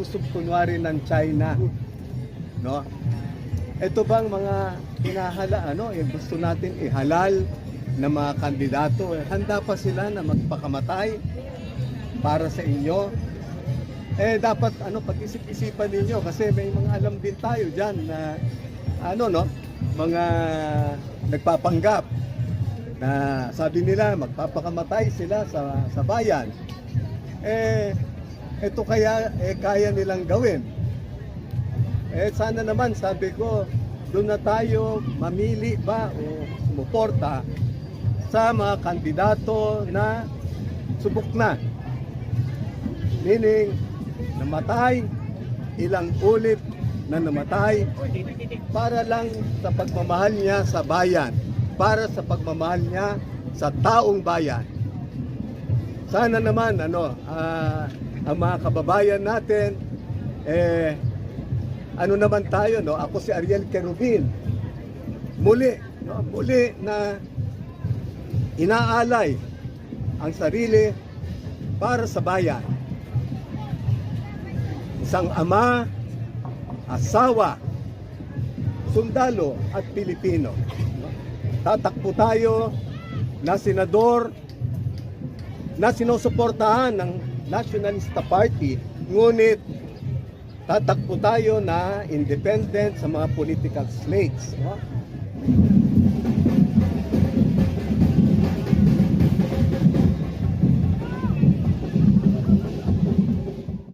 usob kunwari ng China, no? Ito bang mga gusto natin ihalal na mga kandidato, handa pa sila na magpakamatay para sa inyo? Dapat pag-isip-isipan ninyo kasi may mga alam din tayo diyan na mga nagpapanggap na sabi nila magpapakamatay sila sa bayan. Ito kaya nilang gawin. Sana naman, sabi ko, doon na tayo mamili ba o sumuporta sa mga kandidato na subok na. Meaning, namatay, ilang ulit na namatay para lang sa pagmamahal niya sa bayan, para sa pagmamahal niya sa taong bayan. Sana naman ang mga kababayan natin naman tayo, ako si Ariel Querubin, muli na inaalay ang sarili para sa bayan. Isang ama, asawa, sundalo at Pilipino. Tatakbo tayo na senador na sinusuportahan ng Nationalista Party, ngunit tatakbo tayo na independent sa mga political slates.